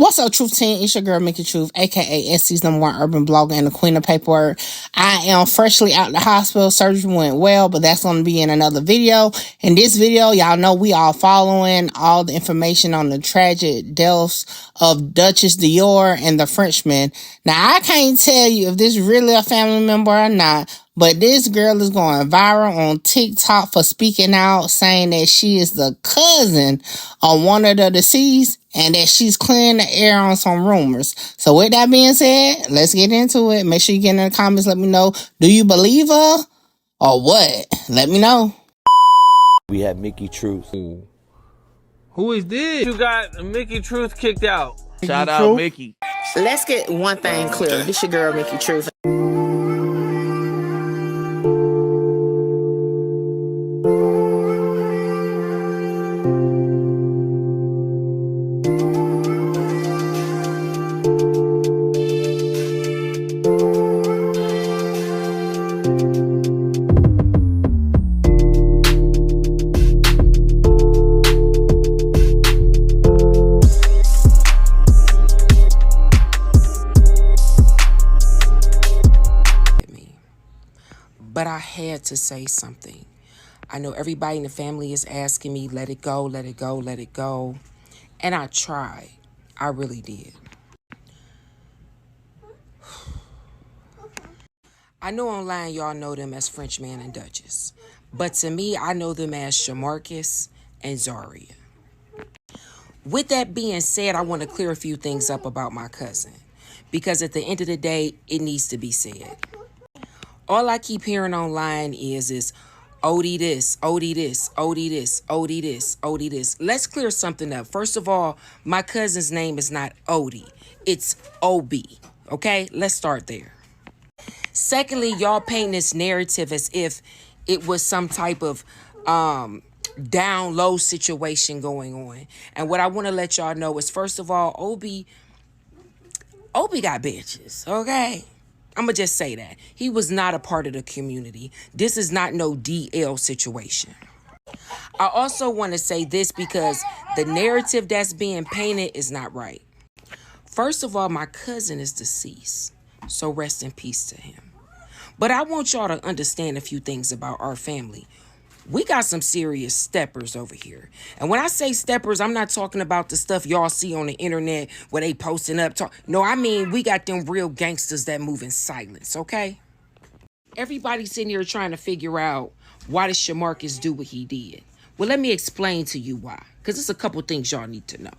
What's up, Truth Team? It's your girl, Mickey Truth, aka SC's #1 urban blogger and the queen of paperwork. I am freshly out the hospital. Surgery went well, but that's going to be in another video. In this video, y'all know we are following all the information on the tragic deaths of Duchess Dior and the Frenchman. Now, I can't tell you if this is really a family member or not, but this girl is going viral on TikTok for speaking out, saying that she is the cousin of one of the deceased and that she's clearing the air on some rumors. So with that being said, let's get into it. Make sure you get in the comments. Let me know. Do you believe her or what? Let me know. We have Mickey Truth. Who is this? You got Mickey Truth kicked out. Shout out Mickey. Let's get one thing clear. This your girl, Mickey Truth. But I had to say something. I know everybody in the family is asking me, let it go, let it go, let it go. And I tried. I really did. I know online y'all know them as Frenchman and Duchess. But to me, I know them as Shamarcus and Zaria. With that being said, I want to clear a few things up about my cousin. Because at the end of the day, it needs to be said. All I keep hearing online is Oodie this, Oodie this, Oodie this, Oodie this, Oodie this. Let's clear something up. First of all, my cousin's name is not Oodie. It's Obi. Okay? Let's start there. Secondly, y'all paint this narrative as if it was some type of down low situation going on. And what I want to let y'all know is, first of all, Obi got bitches, okay? I'm going to just say that. He was not a part of the community. This is not no DL situation. I also want to say this because the narrative that's being painted is not right. First of all, my cousin is deceased, so rest in peace to him. But I want y'all to understand a few things about our family. We got some serious steppers over here. And when I say steppers, I'm not talking about the stuff y'all see on the internet where they posting up. No, I mean, we got them real gangsters that move in silence, okay? Everybody's sitting here trying to figure out, why did Shamarcus do what he did? Well, let me explain to you why. Because there's a couple things y'all need to know.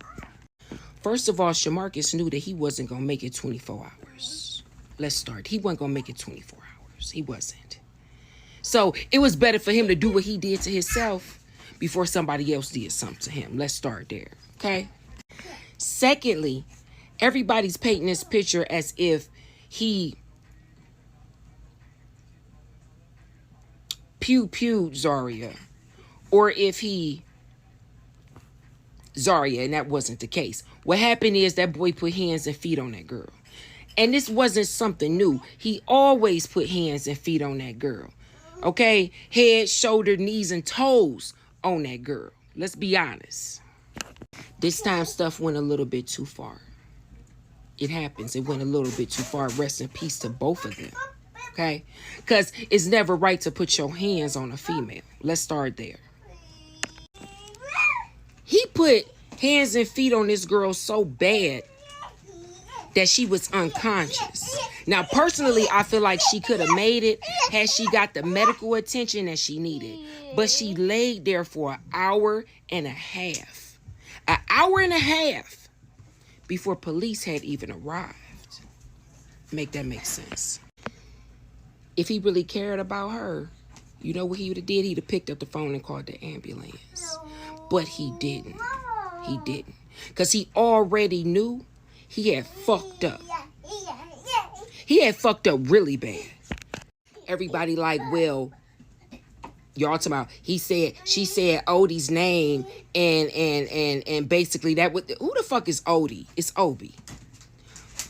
First of all, Shamarcus knew that he wasn't going to make it 24 hours. Let's start. He wasn't going to make it 24 hours. He wasn't. So it was better for him to do what he did to himself before somebody else did something to him. Let's start there, okay? Secondly, everybody's painting this picture as if he pew-pewed Zaria, or if he Zaria, and that wasn't the case. What happened is that boy put hands and feet on that girl. And this wasn't something new. He always put hands and feet on that girl. Okay, head, shoulder, knees, and toes on that girl. Let's be honest. This time stuff went a little bit too far. It happens. It went a little bit too far. Rest in peace to both of them. Okay? Because it's never right to put your hands on a female. Let's start there. He put hands and feet on this girl so bad that she was unconscious. Now, personally, I feel like she could have made it had she got the medical attention that she needed. But she laid there for an hour and a half. An hour and a half before police had even arrived. Make that make sense. If he really cared about her, you know what he would have did? He'd have picked up the phone and called the ambulance. But he didn't. He didn't. Because he already knew he had fucked up. He had fucked up really bad. Everybody like, well, y'all talking about, she said Odie's name and basically that would, who the fuck is Oodie? It's Obi.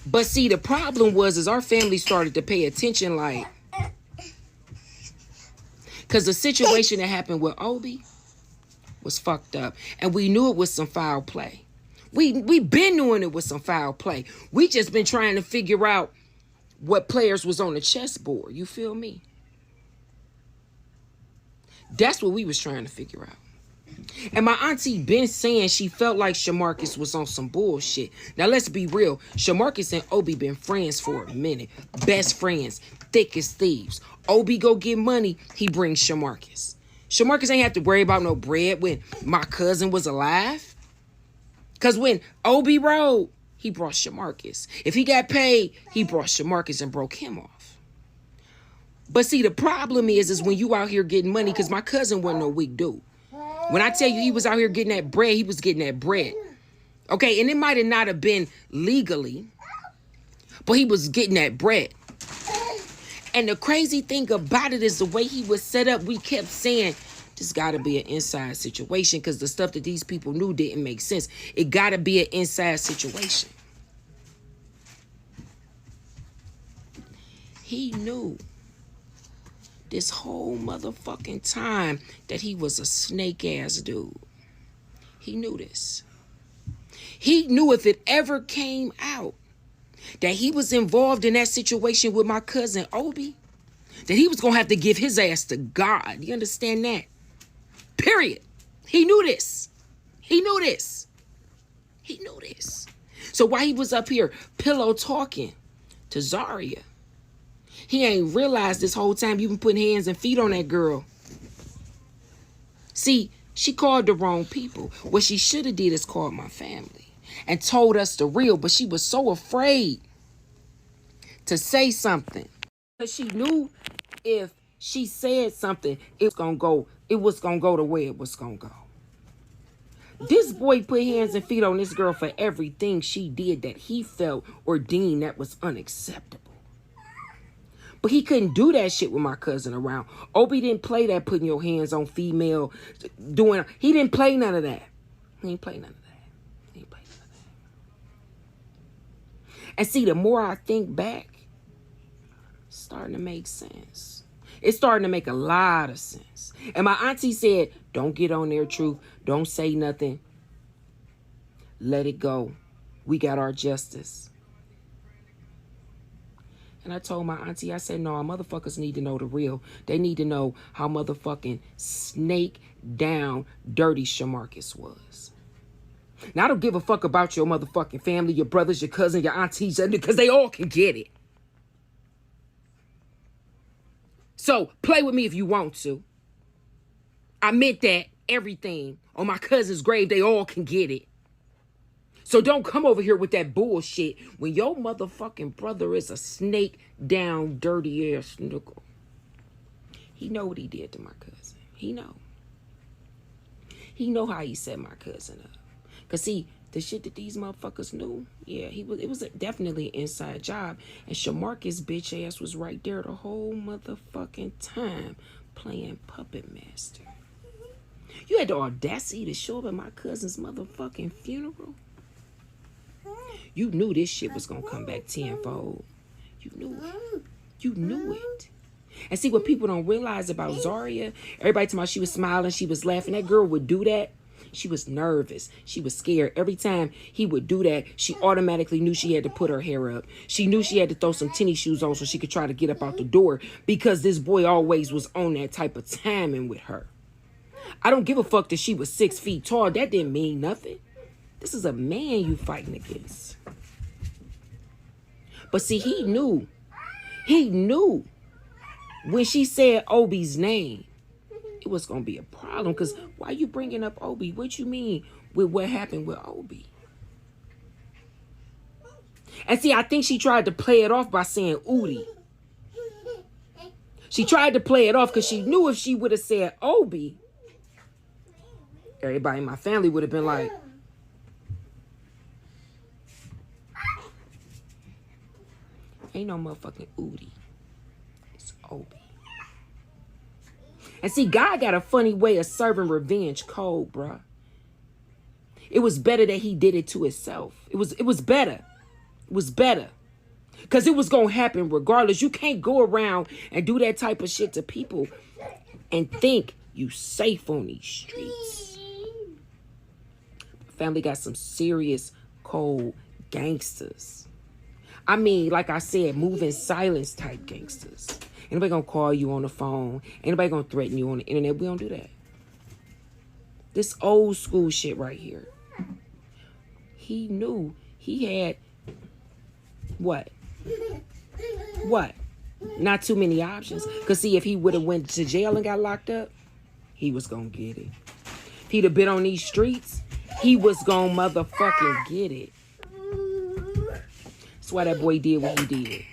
But see, the problem was our family started to pay attention, like, because the situation that happened with Obi was fucked up. And we knew it was some foul play. We been doing it with some foul play. We just been trying to figure out what players was on the chessboard. You feel me? That's what we was trying to figure out. And my auntie been saying she felt like Shamarcus was on some bullshit. Now let's be real. Shamarcus and Obi been friends for a minute. Best friends. Thick as thieves. Obi go get money. He brings Shamarcus. Shamarcus ain't have to worry about no bread when my cousin was alive. Because when Obi rode, he brought Shamarcus. If he got paid, he brought Shamarcus and broke him off. But see, the problem is when you out here getting money, because my cousin wasn't no weak dude. When I tell you he was out here getting that bread, he was getting that bread. Okay, and it might have not have been legally, but he was getting that bread. And the crazy thing about it is the way he was set up, we kept saying, this got to be an inside situation because the stuff that these people knew didn't make sense. It got to be an inside situation. He knew this whole motherfucking time that he was a snake-ass dude. He knew this. He knew if it ever came out that he was involved in that situation with my cousin Obi, that he was going to have to give his ass to God. You understand that? Period. He knew this. He knew this. He knew this. So while he was up here pillow talking to Zaria, he ain't realized this whole time you been putting hands and feet on that girl. See, she called the wrong people. What she should have did is called my family and told us the real, but she was so afraid to say something. Because she knew if she said something, it was gonna go the way it was gonna go. This boy put hands and feet on this girl for everything she did that he felt or deemed that was unacceptable. But he couldn't do that shit with my cousin around. Obi didn't play that putting your hands on female, he didn't play none of that. He didn't play none of that. He didn't play none of that. And see, the more I think back, it's starting to make sense. It's starting to make a lot of sense. And my auntie said, don't get on there, Truth. Don't say nothing. Let it go. We got our justice. And I told my auntie, I said, no, our motherfuckers need to know the real. They need to know how motherfucking snake down dirty Shamarcus was. Now, I don't give a fuck about your motherfucking family, your brothers, your cousins, your aunties, because they all can get it. So play with me if you want to. I meant that everything on my cousin's grave, they all can get it. So don't come over here with that bullshit when your motherfucking brother is a snake down dirty ass nickel. He know what he did to my cousin. He know. He know how he set my cousin up. Cause see, the shit that these motherfuckers knew, yeah, it was definitely an inside job. And Shamarcus bitch ass was right there the whole motherfucking time playing puppet master. You had the audacity to show up at my cousin's motherfucking funeral. You knew this shit was gonna come back tenfold. You knew it. You knew it. And see what people don't realize about Zaria, everybody talking about she was smiling, she was laughing. That girl would do that. She was nervous. She was scared. Every time he would do that, she automatically knew she had to put her hair up. She knew she had to throw some tennis shoes on so she could try to get up out the door because this boy always was on that type of timing with her. I don't give a fuck that she was 6 feet tall. That didn't mean nothing. This is a man you fighting against. But see, he knew when she said Obi's name, it was going to be a problem. Because why you bringing up Obi? What you mean with what happened with Obi? And see, I think she tried to play it off by saying Oodie. She tried to play it off because she knew if she would have said Obi, everybody in my family would have been like, ain't no motherfucking Oodie. It's Obi. And see, God got a funny way of serving revenge cold, bruh. It was better that he did it to himself. It was better. It was better. Because it was going to happen regardless. You can't go around and do that type of shit to people and think you safe on these streets. family got some serious, cold gangsters. I mean, like I said, moving silence type gangsters. Anybody gonna call you on the phone? Anybody gonna threaten you on the internet? We don't do that. This old school shit right here. He knew he had what? Not too many options. Because see, if he would have went to jail and got locked up, he was gonna get it. If he'd have been on these streets, he was gonna motherfucking get it. That's why that boy did what he did.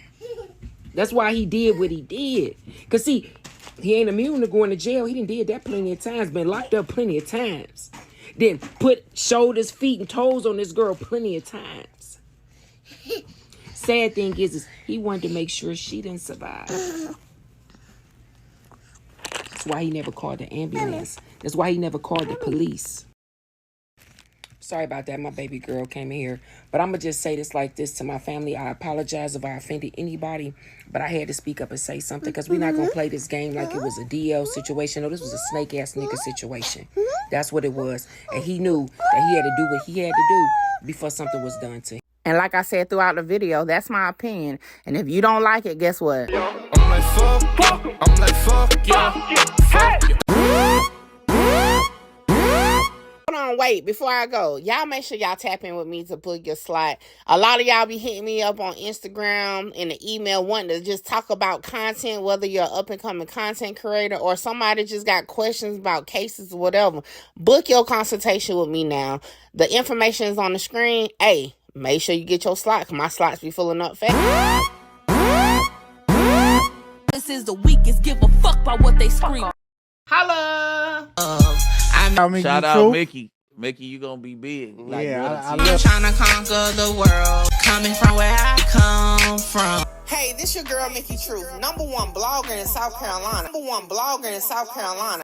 That's why he did what he did. Because see, he ain't immune to going to jail. He done did that plenty of times. Been locked up plenty of times. Then put shoulders, feet, and toes on this girl plenty of times. Sad thing is he wanted to make sure she didn't survive. That's why he never called the ambulance. That's why he never called the police. Sorry about that. My baby girl came in here. But I'm going to just say this like this to my family. I apologize if I offended anybody. But I had to speak up and say something. Because we're not going to play this game like it was a DL situation. No, this was a snake-ass nigga situation. That's what it was. And he knew that he had to do what he had to do before something was done to him. And like I said throughout the video, that's my opinion. And if you don't like it, guess what? I'm like, fuck yeah. Fuck yeah. Hold on, wait, before I go, y'all make sure y'all tap in with me to book your slot. A lot of y'all be hitting me up on Instagram and the email wanting to just talk about content, whether you're an up-and-coming content creator or somebody just got questions about cases or whatever. Book your consultation with me now. The information is on the screen. Hey, make sure you get your slot, because my slots be filling up fast. This is the weakest, give a fuck about what they scream. Holla! Shout out Mickey. Mickey, you gonna be big. Like, I'm trying to conquer the world, coming from where I come from. Hey, this your girl, Mickey Truth, #1 blogger in South Carolina. #1 blogger in South Carolina.